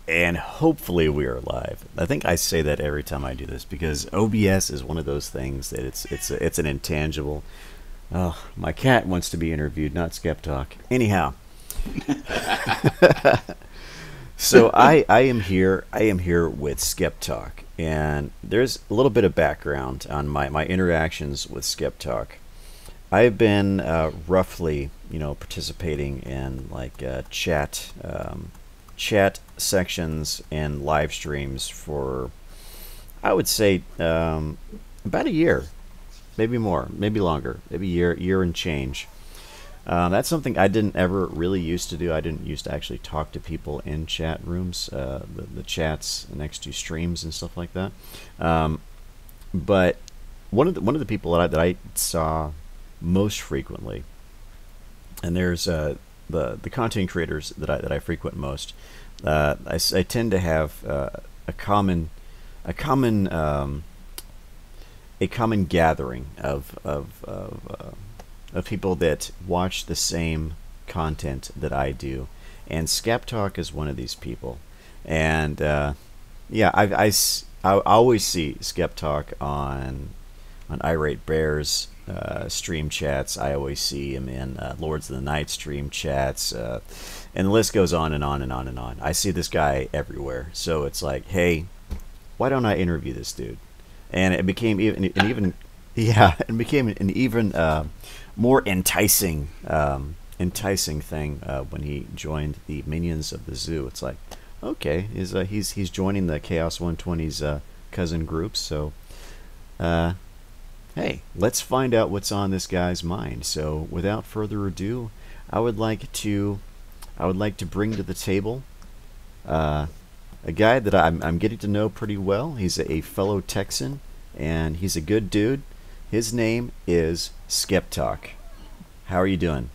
And hopefully we are live. I think I say that every time I do this because OBS is one of those things that it's an intangible. Oh, my cat wants to be interviewed, not Skep Talk. Anyhow, so I am here. I am here with Skep Talk, and there's a little bit of background on my interactions with Skep Talk. I've been roughly, participating in like chat sections and live streams for, I would say, about a year, maybe more, maybe longer, maybe year and change. That's something I didn't ever really used to do. I didn't used to actually talk to people in chat rooms, the chats next to streams and stuff like that. But one of the people that I saw most frequently, and there's the content creators that I frequent most. I tend to have a common gathering of people that watch the same content that I do, and Skep Talk is one of these people. And yeah, I always see Skep Talk on Irate Bears stream chats. I always see him in Lords of the Night stream chats, and the list goes on and on and on and on. I see this guy everywhere, so it's like, hey, why don't I interview this dude? And it became even yeah, it became an even more enticing thing when he joined the Minions of the Zoo. It's like, okay, he's joining the Chaos120's cousin groups, so hey, let's find out what's on this guy's mind. So without further ado, I would like to bring to the table a guy that I'm getting to know pretty well. He's a fellow Texan, and he's a good dude. His name is Skep Talk. How are you doing?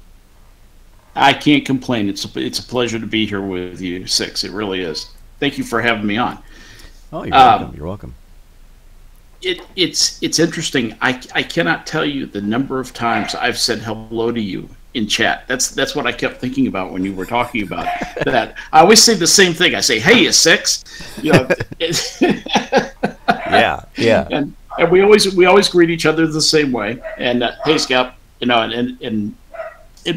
I can't complain. It's a pleasure to be here with you, Six. It really is. Thank you for having me on. Oh, you're welcome. You're welcome. It's interesting. I cannot tell you the number of times I've said hello to you in chat. That's what I kept thinking about when you were talking about that. I always say the same thing. I say, "Hey, you Six," Yeah. And we always greet each other the same way. And hey, Skep, and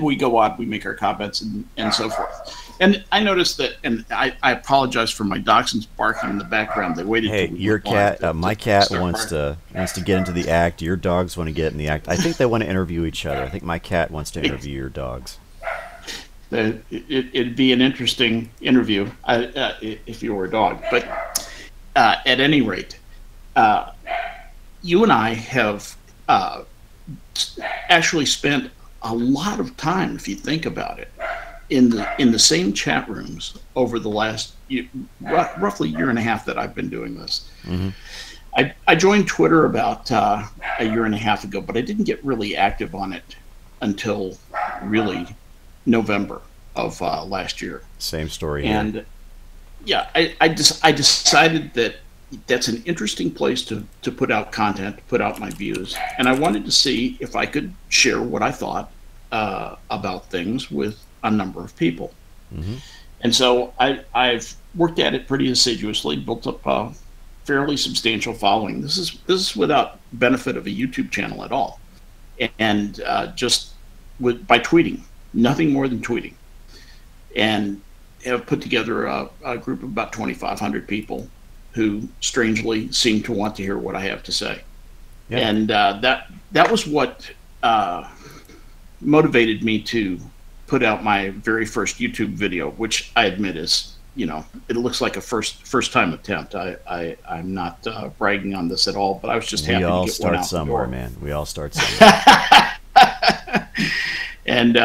we go on. We make our comments and so forth. And I noticed that, and I apologize for my dachshunds barking in the background. They waited. Hey, your cat, my cat wants to get into the act. Your dogs want to get in the act. I think they want to interview each other. I think my cat wants to interview your dogs. It'd be an interesting interview if you were a dog. But at any rate, you and I have actually spent a lot of time, if you think about it, in the same chat rooms over the last roughly year and a half that I've been doing this. Mm-hmm. I joined Twitter about a year and a half ago, but I didn't get really active on it until really November of last year. Same story here. And yeah, I decided that that's an interesting place to put out content, put out my views, and I wanted to see if I could share what I thought about things with a number of people. Mm-hmm. And so I've worked at it pretty assiduously, built up a fairly substantial following. This is without benefit of a YouTube channel at all, and just by tweeting, nothing more than tweeting, and have put together a group of about 2,500 people who strangely seem to want to hear what I have to say. Yeah. And that was what motivated me to put out my very first YouTube video, which I admit is, it looks like a first time attempt. I'm not bragging on this at all, but I was just happy to get one out. We all start somewhere, man. We all start somewhere. And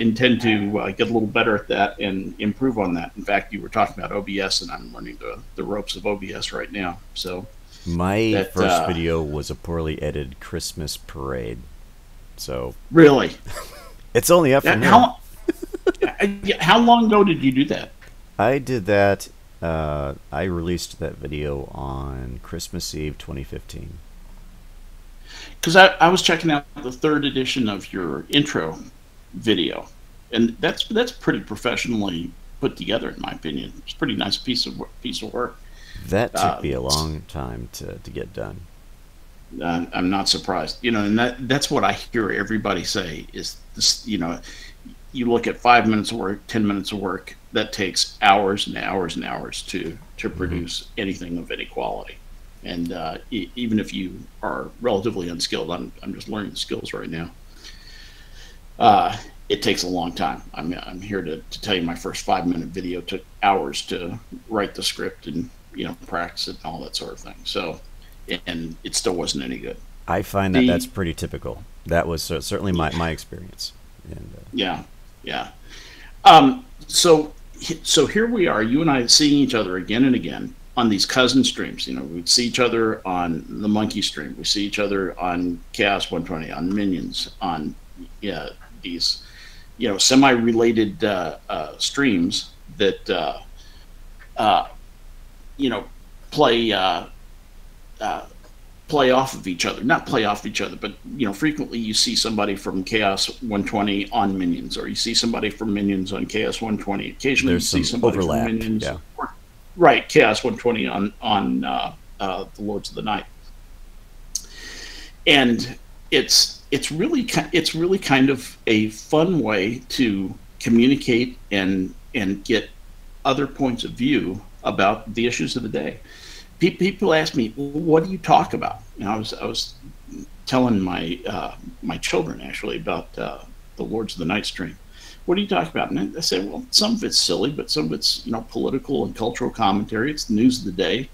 intend to get a little better at that and improve on that. In fact, you were talking about OBS, and I'm learning the ropes of OBS right now. So my first video was a poorly edited Christmas parade. So really, it's only up from now. How long ago did you do that? I did that. I released that video on Christmas Eve 2015. Because I was checking out the third edition of your intro video, and that's pretty professionally put together, in my opinion. It's a pretty nice piece of work. That took me a long time to get done. I'm not surprised, and that's what I hear everybody say is this. You look at 5 minutes of work, 10 minutes of work, that takes hours and hours and hours to produce anything of any quality. And even if you are relatively unskilled, I'm just learning the skills right now. It takes a long time. I'm here to tell you my first 5-minute video took hours to write the script and practice it and all that sort of thing. So, and it still wasn't any good. I find that that's pretty typical. That was certainly my experience. And, yeah. So here we are, you and I seeing each other again and again on these cousin streams. We'd see each other on the Monkey stream. We see each other on Chaos120, on Minions, on these semi-related streams that play off of each other. Not play off each other, but frequently you see somebody from Chaos120 on Minions, or you see somebody from Minions on Chaos120. Occasionally there's you see somebody overlap, from Minions, yeah. Right, Chaos120 on the Lords of the Night. And it's really kind of a fun way to communicate and get other points of view about the issues of the day. People ask me, well, what do you talk about? I was telling my children actually about the Lords of the Night stream. What do you talk about? And I say, well, some of it's silly, but some of it's political and cultural commentary. It's the news of the day.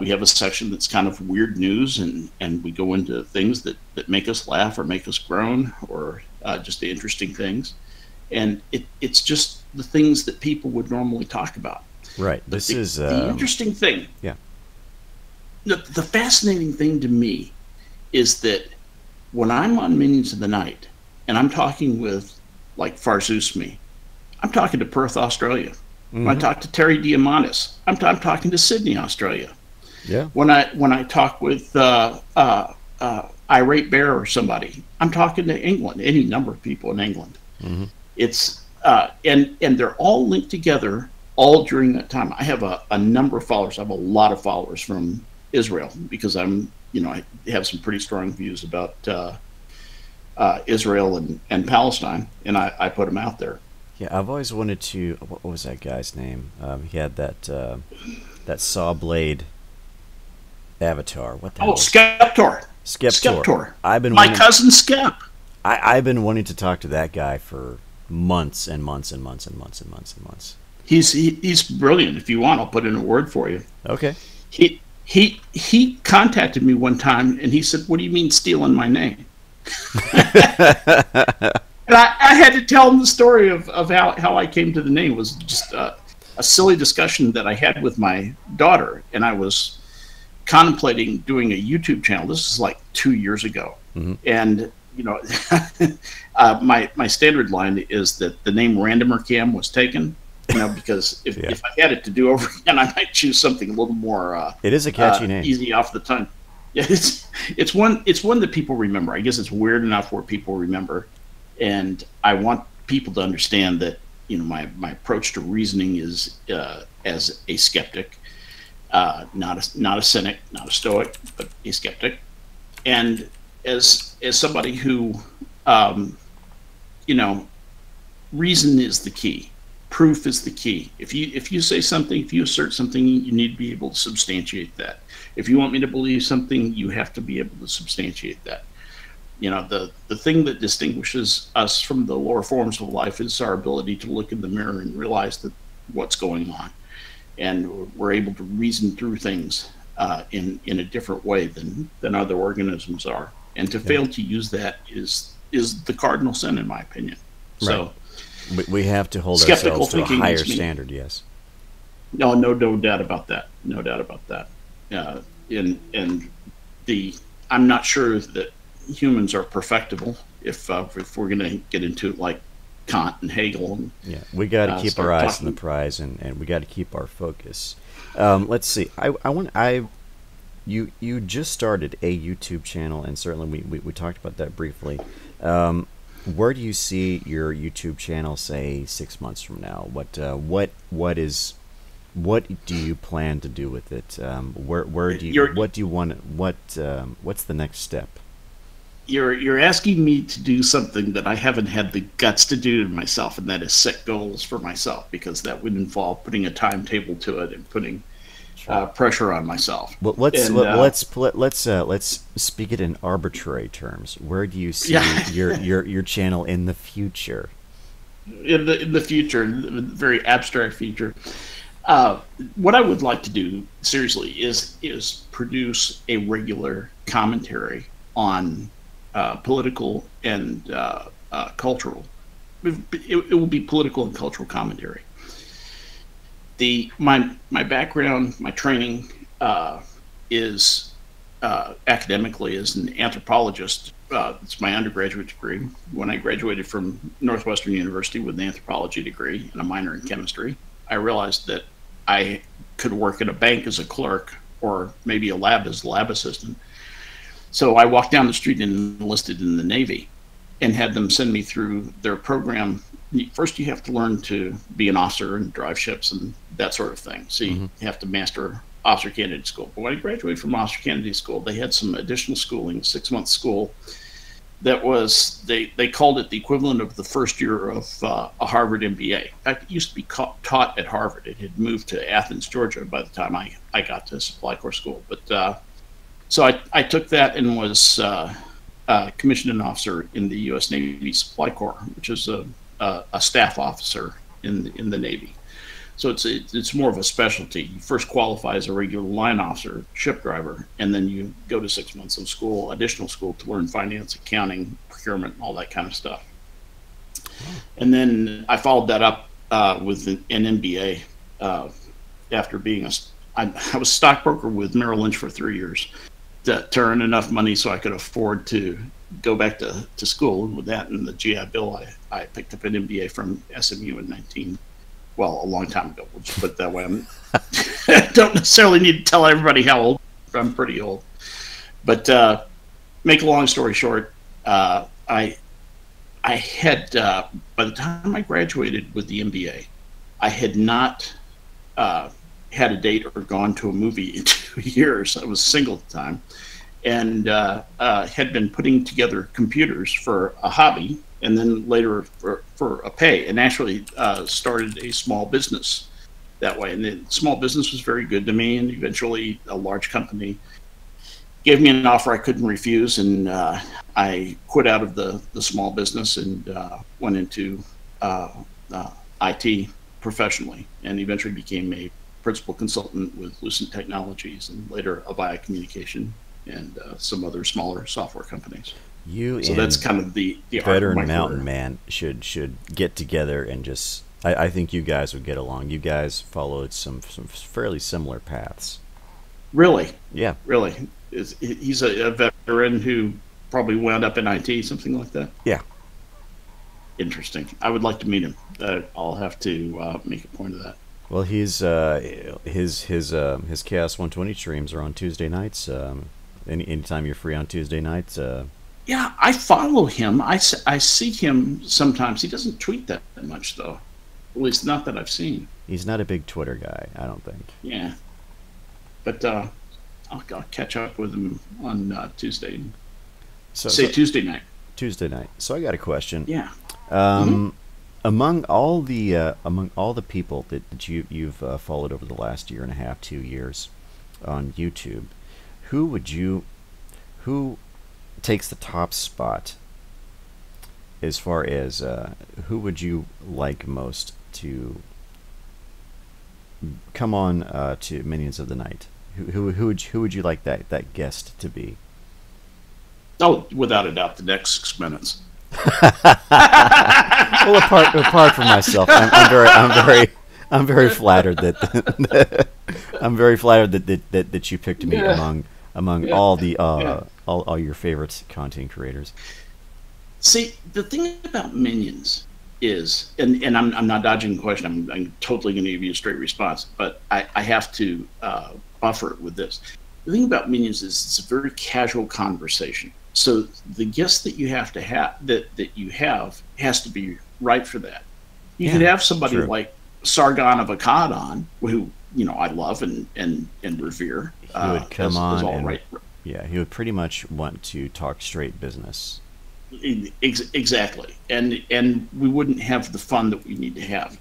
We have a section that's kind of weird news, and we go into things that make us laugh or make us groan, or just the interesting things. And it's just the things that people would normally talk about. Right. The interesting thing. Yeah. The fascinating thing to me is that when I'm on Minions of the Night and I'm talking with like Farzusmi, I'm talking to Perth, Australia. When I talk to Terry Diamandis, I'm talking to Sydney, Australia. Yeah. When I talk with Irate Bear or somebody, I'm talking to England, any number of people in England. Mm-hmm. It's and they're all linked together all during that time. I have a number of followers. I have a lot of followers from Israel because I have some pretty strong views about Israel and Palestine, and I put them out there. Yeah, I've always wanted to. What was that guy's name? He had that saw blade avatar. What the hell? Skeptor. Skeptor. I've been cousin Skep. I've been wanting to talk to that guy for months and months and months and months and months and months. He's brilliant. If you want, I'll put in a word for you. Okay. He contacted me one time and he said, "What do you mean stealing my name?" And I had to tell him the story of how I came to the name. It was just a silly discussion that I had with my daughter, and I was contemplating doing a YouTube channel. This is like 2 years ago. Mm-hmm. And my standard line is that the name Randomer Cam was taken, because if I had it to do over again, I might choose something a little more. It is a catchy name, easy off the tongue. Yeah, it's one that people remember. I guess it's weird enough where people remember, and I want people to understand that my approach to reasoning is as a skeptic, not a cynic, not a stoic, but a skeptic, and as somebody who reason is the key. Proof is the key. If you say something, if you assert something, you need to be able to substantiate that. If you want me to believe something, you have to be able to substantiate that. The thing that distinguishes us from the lower forms of life is our ability to look in the mirror and realize that what's going on, and we're able to reason through things in a different way than other organisms are. And to fail to use that is the cardinal sin, in my opinion. Right. So we have to hold ourselves to a higher standard. Yes. No doubt about that. No doubt about that. I'm not sure that humans are perfectible if we're going to get into like Kant and Hegel. And, we got to keep our eyes on the prize, and we got to keep our focus. Let's see. You just started a YouTube channel, and certainly we talked about that briefly. where do you see your YouTube channel, say 6 months from now? What do you plan to do with it? Where do you what do you want? What's the next step? You're asking me to do something that I haven't had the guts to do to myself, and that is set goals for myself, because that would involve putting a timetable to it and putting pressure on myself. Well, let's speak it in arbitrary terms. Where do you see your channel in the future? In the future, very abstract future. What I would like to do seriously is produce a regular commentary on political and cultural. It will be political and cultural commentary. My background, my training is academically as an anthropologist. It's my undergraduate degree. When I graduated from Northwestern University with an anthropology degree and a minor in chemistry, I realized that I could work at a bank as a clerk, or maybe a lab as a lab assistant. So I walked down the street and enlisted in the Navy, and had them send me through their program. First, you have to learn to be an officer and drive ships and that sort of thing. So you have to master officer candidate school. But when I graduated from officer candidate school, they had some additional schooling, 6-month school, that was, they called it the equivalent of the first year of a Harvard MBA. In fact, it used to be taught at Harvard. It had moved to Athens, Georgia by the time I got to Supply Corps School. But so I took that and was commissioned an officer in the U.S. Navy Supply Corps, which is a staff officer in the Navy. So it's more of a specialty. You first qualify as a regular line officer, ship driver, and then you go to 6 months of school, additional school, to learn finance, accounting, procurement, all that kind of stuff. And then I followed that up with an MBA after being I was a stockbroker with Merrill Lynch for 3 years to earn enough money so I could afford to go back to school. And with that and the GI Bill, I picked up an MBA from SMU in a long time ago. We'll just put it that way. I don't necessarily need to tell everybody how old. I'm pretty old. But make a long story short, I had, by the time I graduated with the MBA, I had not had a date or gone to a movie in 2 years. I was single at the time, and had been putting together computers for a hobby, and then later for a pay, and actually started a small business that way. And the small business was very good to me, and eventually a large company gave me an offer I couldn't refuse, and I quit out of the small business and went into IT professionally, and eventually became a principal consultant with Lucent Technologies, and later Avaya Communication, and some other smaller software companies. So that's kind of the veteran mountain man should get together and just. I think you guys would get along. You guys followed some fairly similar paths. Really? Yeah. Really? He's a veteran who probably wound up in IT, something like that? Yeah. Interesting. I would like to meet him. I'll have to make a point of that. Well, his Chaos120 streams are on Tuesday nights. Anytime you're free on Tuesday nights. Yeah, I follow him. I see him sometimes. He doesn't tweet that much, though. At least not that I've seen. He's not a big Twitter guy, I don't think. Yeah. But I'll catch up with him on Tuesday. Tuesday night. Tuesday night. So I got a question. Yeah. Among all the people that you've followed over the last year and a half, 2 years on YouTube, who takes the top spot as far as who would you like most to come on to Minions of the Night? Who would you like that guest to be? Oh, without a doubt, the next 6 minutes. Well, apart from myself, I'm very flattered that I'm very flattered that you picked me among all your favorite content creators. See, the thing about Minions is, and I'm not dodging the question. I'm totally going to give you a straight response, but I have to buffer it with this. The thing about Minions is it's a very casual conversation. So the guest that you have to have that you have has to be right for that. You could Yeah, have somebody true. like Sargon of Akkad on, who I love and revere, He would come as on all and right. yeah, he would pretty much want to talk straight business. Exactly, and we wouldn't have the fun that we need to have.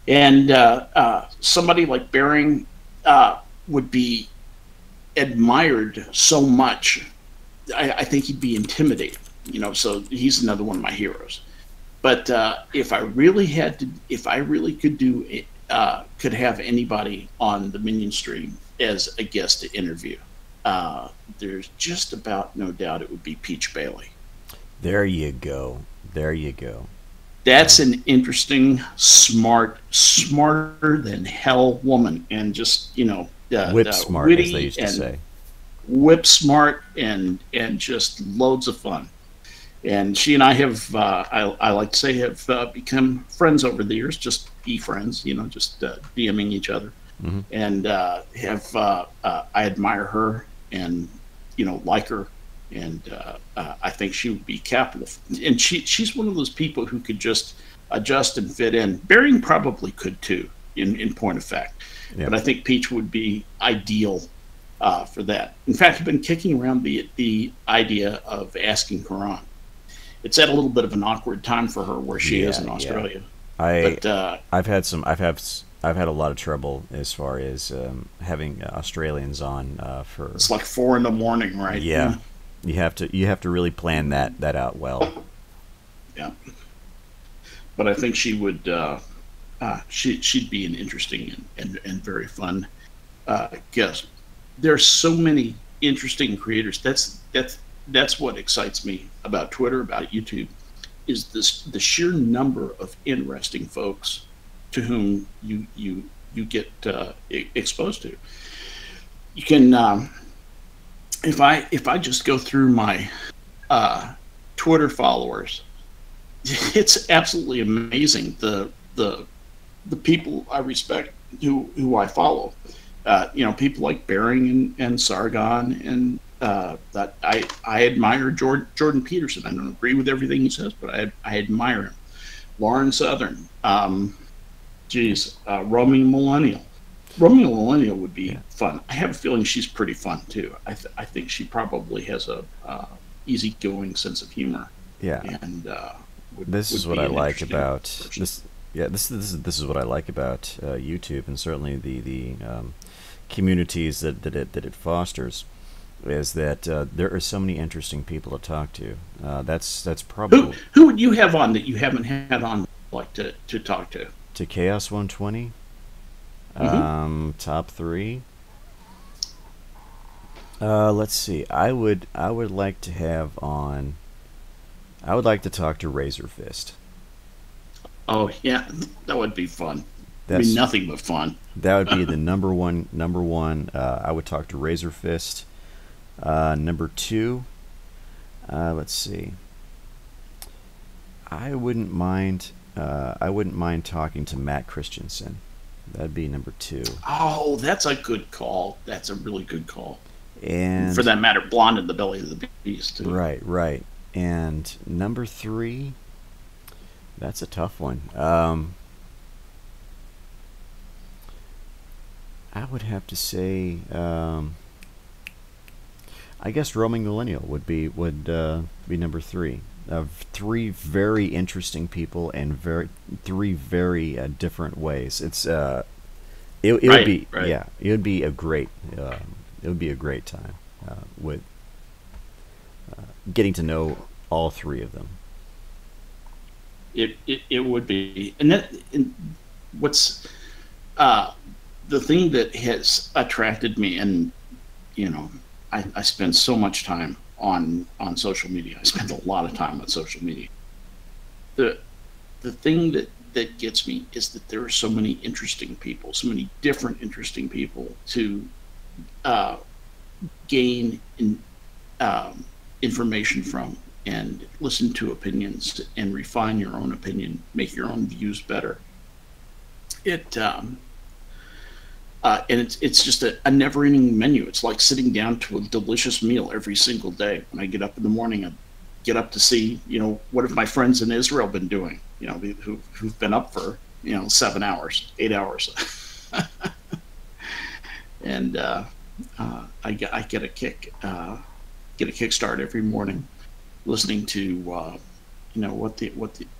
And somebody like Bering would be admired so much. I think he'd be intimidated. So he's another one of my heroes. But if I really could could have anybody on the Minion stream as a guest to interview, there's just about no doubt it would be Peach Bailey. There you go. There you go. That's an interesting, smarter than hell woman, and just Whip smart, as they witty used to and say. whip smart and just loads of fun. And she and I have, I like to say, have become friends over the years. Just be friends, just DMing each other, Hmm. and I admire her and like her, and I think she would be capital. And she's one of those people who could just adjust and fit in. Bering probably could too, in point of fact, Yeah. but I think Peach would be ideal for that. In fact, I've been kicking around the idea of asking Quran. It's at a little bit of an awkward time for her where she is Yeah, in yeah. Australia. I But I've had a lot of trouble as far as having Australians on for. it's like 4 in the morning, right? Yeah, you have to really plan that out well. Yeah. But I think she would she'd be an interesting and very fun guest. There's so many interesting creators. That's what excites me about Twitter, about YouTube, is the sheer number of interesting folks to whom you get exposed to. You can if I just go through my Twitter followers, it's absolutely amazing the people I respect who I follow. People like Bering and Sargon, and that I admire Jordan Peterson. I don't agree with everything he says, but I admire him. Lauren Southern, Roaming Millennial. Roaming Millennial would be Yeah, fun. I have a feeling she's pretty fun too. I think she probably has a easygoing sense of humor, yeah. and This is would what be I an like interesting about person. this. Yeah, this is what I like about YouTube, and certainly the communities that it fosters, is that there are so many interesting people to talk to. That's Who probably who would you have on that you haven't had on, like, to talk to? to Chaos 120. Hmm. Top three. Let's see. I would like to have on. I would like to talk to Razor Fist. Oh yeah, that would be fun. It'd be That's nothing but fun. that would be the number one. Number one. I would talk to Razor Fist. Number two. Let's see. I wouldn't mind. I wouldn't mind talking to Matt Christensen. That'd be number two. Oh, that's a good call. That's a really good call. For And that matter, Blonde in the Belly of the Beast too. right, right. And number three. That's a tough one. I would have to say. I guess Roaming Millennial would be number three. Three very interesting people and three very different ways. It would Right, be right. yeah, it would be a great time with getting to know all three of them. It would be, and what's uh, the thing that has attracted me, and you know, I spend so much time on social media. I spend a lot of time on social media. The the thing that gets me is that there are so many interesting people, so many different interesting people to uh, gain information from, and listen to opinions and refine your own opinion, make your own views better. It And it's just a never-ending menu. It's like sitting down to a delicious meal every single day. When I get up in the morning, I get up to see, what have my friends in Israel been doing? Who've been up for 7 hours, 8 hours, and I get a kickstart every morning, listening to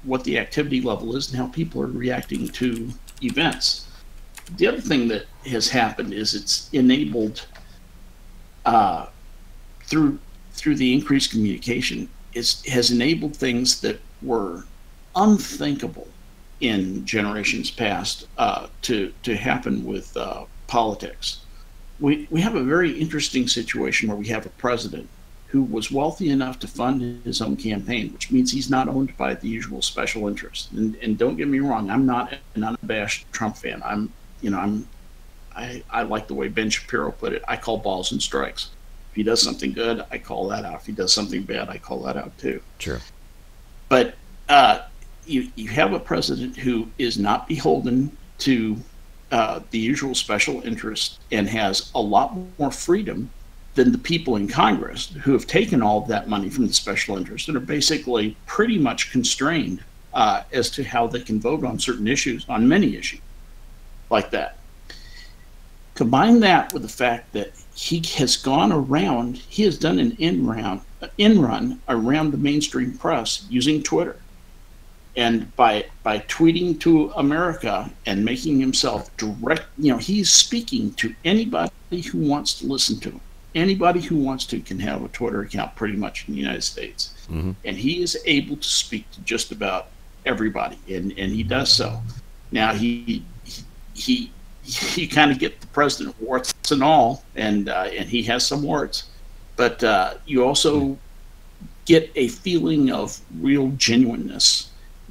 what the activity level is and how people are reacting to events. The other thing that has happened is it's enabled through the increased communication. It has enabled things that were unthinkable in generations past to happen with politics. We have a very interesting situation where we have a president who was wealthy enough to fund his own campaign, which means he's not owned by the usual special interest. And don't get me wrong, I'm not an unabashed Trump fan. I like the way Ben Shapiro put it. I call balls and strikes. If he does something good, I call that out. If he does something bad, I call that out too. Sure. But you have a president who is not beholden to the usual special interest and has a lot more freedom than the people in Congress, who have taken all of that money from the special interest and are basically pretty much constrained as to how they can vote on certain issues, on many issues like that. Combine that with the fact that he has done an in run around the mainstream press using Twitter. And by tweeting to America and making himself direct, he's speaking to anybody who wants to listen to him. Anybody who wants to can have a Twitter account pretty much in the United States. Mm-hmm. And he is able to speak to just about everybody, and he does so. Now he kind of get the president warts and all, and he has some warts, but you also get a feeling of real genuineness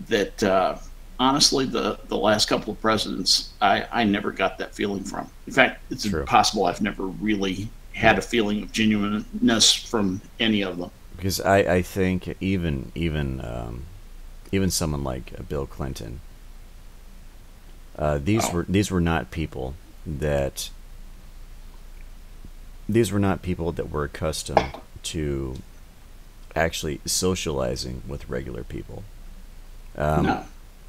that honestly the last couple of presidents I never got that feeling from. In fact, it's possible I've never really had a feeling of genuineness from any of them. Because I think even someone like Bill Clinton, these were not people that were accustomed to actually socializing with regular people. No.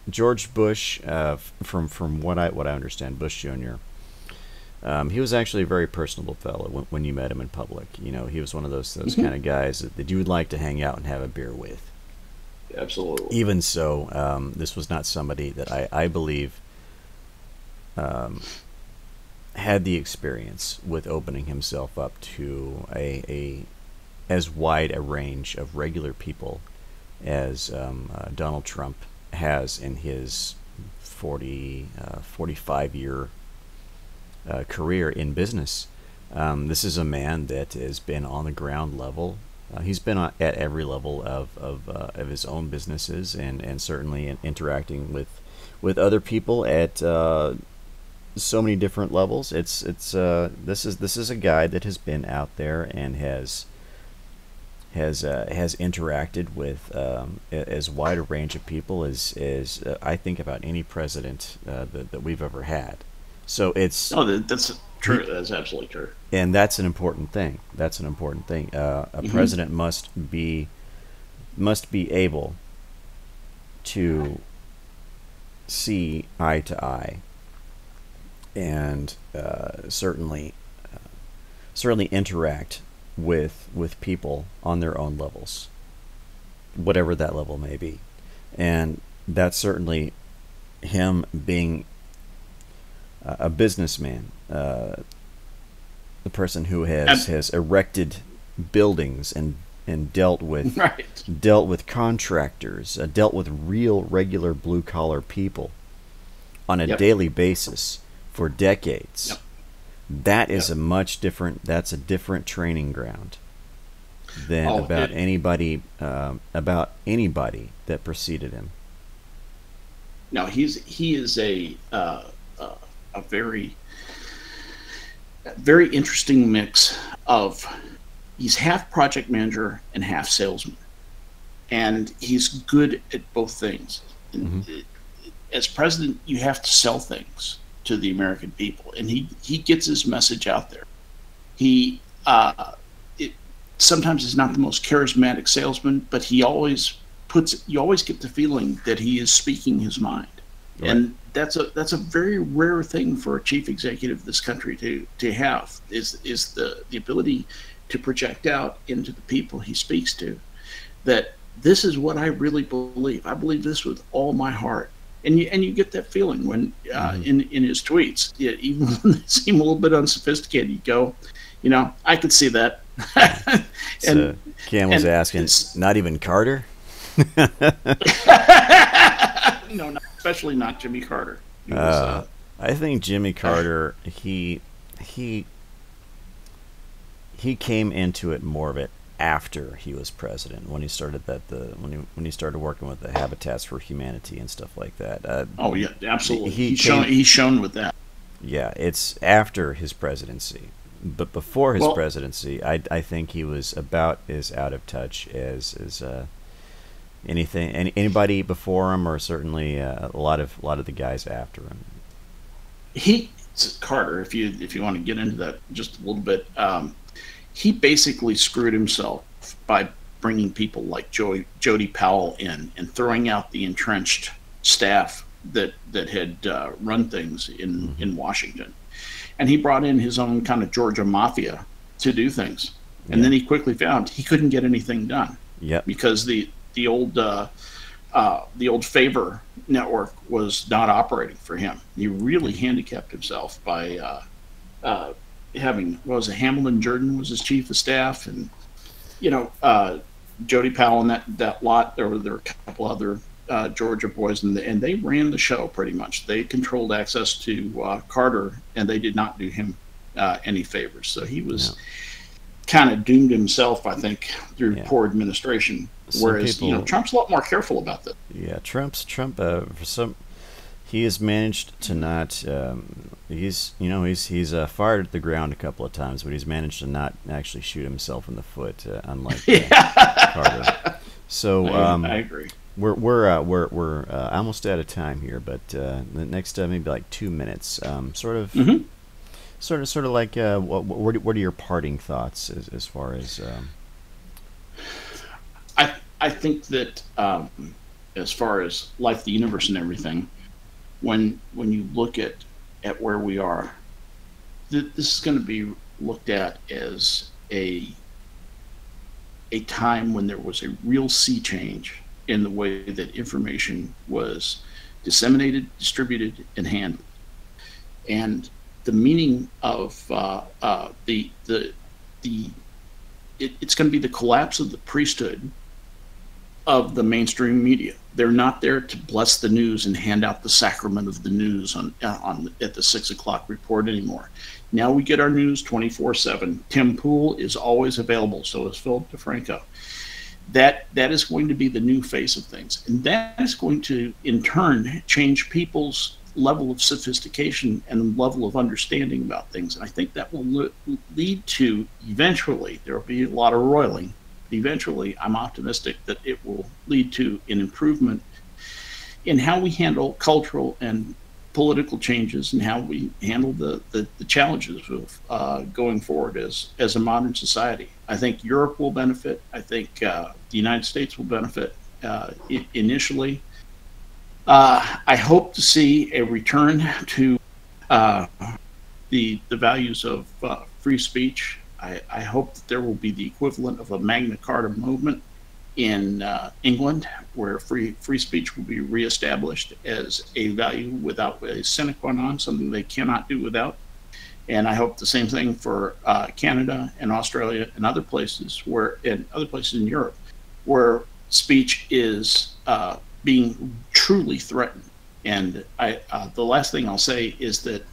George Bush, from what I understand, Bush Jr. He was actually a very personable fellow when you met him in public. He was one of those Mm-hmm. kind of guys that you would like to hang out and have a beer with. Absolutely. Even so, this was not somebody that I believe had the experience with opening himself up to a as wide a range of regular people as Donald Trump has in his 45-year career in business. This is a man that has been on the ground level. He's been at every level of his own businesses, and certainly in interacting with other people at so many different levels. This is a guy that has been out there and has interacted with as wide a range of people as I think about any president that we've ever had. So that's true. That's absolutely true. And that's an important thing. A Mm-hmm. president must be able to see eye to eye, and certainly interact with people on their own levels, whatever that level may be. And that's certainly him being a businessman, the person who has erected buildings and dealt with contractors, dealt with real regular blue collar people on a daily basis for decades. Yep. That is that's a different training ground than about anybody that preceded him. No, he is a very very interesting mix of, he's half project manager and half salesman, and he's good at both things. Mm-hmm. As president, you have to sell things, to the American people, and he gets his message out there. He it, sometimes is not the most charismatic salesman, but he always you always get the feeling that he is speaking his mind. Right. And that's a very rare thing for a chief executive of this country to have is the ability to project out into the people he speaks to that this is what I really believe. I believe this with all my heart. And you get that feeling when in his tweets, even when they seem a little bit unsophisticated, you go, I could see that. So Cam was asking, not even Carter? No, especially not Jimmy Carter. I think Jimmy Carter, he came into it more of it after he was president, when he started when he started working with the Habitats for Humanity and stuff like that. Oh yeah, absolutely. He's shown with that. Yeah, it's after his presidency, but before his presidency, I think he was about as out of touch as anybody before him, or certainly a lot of the guys after him. Carter, if you want to get into that just a little bit, he basically screwed himself by bringing people like Jody Powell in and throwing out the entrenched staff that had run things in Washington, and he brought in his own kind of Georgia mafia to do things, and then he quickly found he couldn't get anything done. Yeah, because the old Favor network was not operating for him. He really handicapped himself by having, Hamilton Jordan was his chief of staff, and Jody Powell and that lot. There were a couple other Georgia boys, and they ran the show pretty much. They controlled access to Carter, and they did not do him any favors. So he was kind of doomed himself, I think, through poor administration. Whereas Trump's a lot more careful about that. Yeah, Trump he has managed to not. He's fired at the ground a couple of times, but he's managed to not actually shoot himself in the foot, unlike Carter. So I agree. We're almost out of time here, but the next maybe like 2 minutes, sort of like what are your parting thoughts as far as? I think that as far as life, the universe, and everything, when you look at where we are, this is going to be looked at as a time when there was a real sea change in the way that information was disseminated, distributed, and handled. And the meaning of it's going to be the collapse of the priesthood of the mainstream media. They're not there to bless the news and hand out the sacrament of the news at the 6 o'clock report anymore. Now we get our news 24/7. Tim Pool is always available, so is Philip DeFranco. That is going to be the new face of things, and that is going to, in turn, change people's level of sophistication and level of understanding about things. And I think that will lead to, eventually, there will be a lot of roiling. Eventually, I'm optimistic that it will lead to an improvement in how we handle cultural and political changes and how we handle the challenges of going forward as a modern society. I think Europe will benefit. I think the United States will benefit initially. I hope to see a return to the values of free speech. I hope that there will be the equivalent of a Magna Carta movement in England, where free speech will be reestablished as a value without a sine qua non, something they cannot do without. And I hope the same thing for Canada and Australia and other places in Europe, where speech is being truly threatened. And the last thing I'll say is that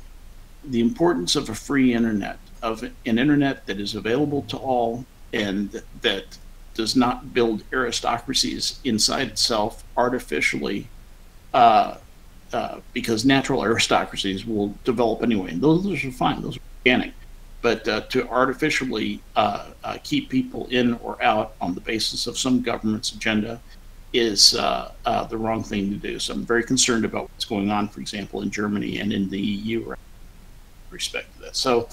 the importance of a free internet, of an internet that is available to all and that does not build aristocracies inside itself artificially, because natural aristocracies will develop anyway. And those are fine, those are organic. But to artificially keep people in or out on the basis of some government's agenda is the wrong thing to do. So I'm very concerned about what's going on, for example, in Germany and in the EU with respect to that. So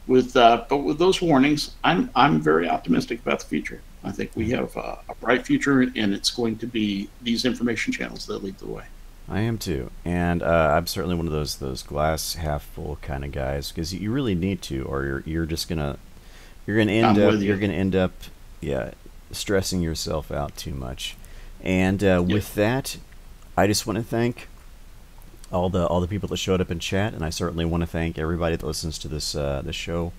but with those warnings, I'm very optimistic about the future. I think we have a bright future, and it's going to be these information channels that lead the way. I am too, and I'm certainly one of those glass half full kind of guys, because you really need to, or you're just gonna I'm with you're you. gonna end up, yeah, stressing yourself out too much. And Yep. with that, I just want to thank all the people that showed up in chat, and I certainly want to thank everybody that listens to this show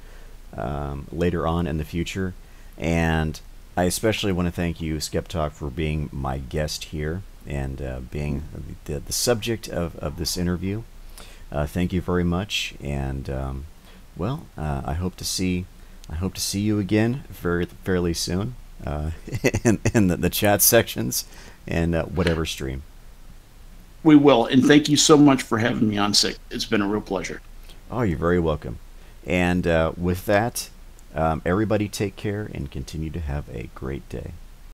later on in the future. And I especially want to thank you, Skep Talk, for being my guest here and being the subject of this interview. Thank you very much, and I hope to see you again fairly soon in the chat sections and whatever stream. We will. And thank you so much for having me on, Sick. It's been a real pleasure. Oh, you're very welcome. And with that, everybody take care and continue to have a great day.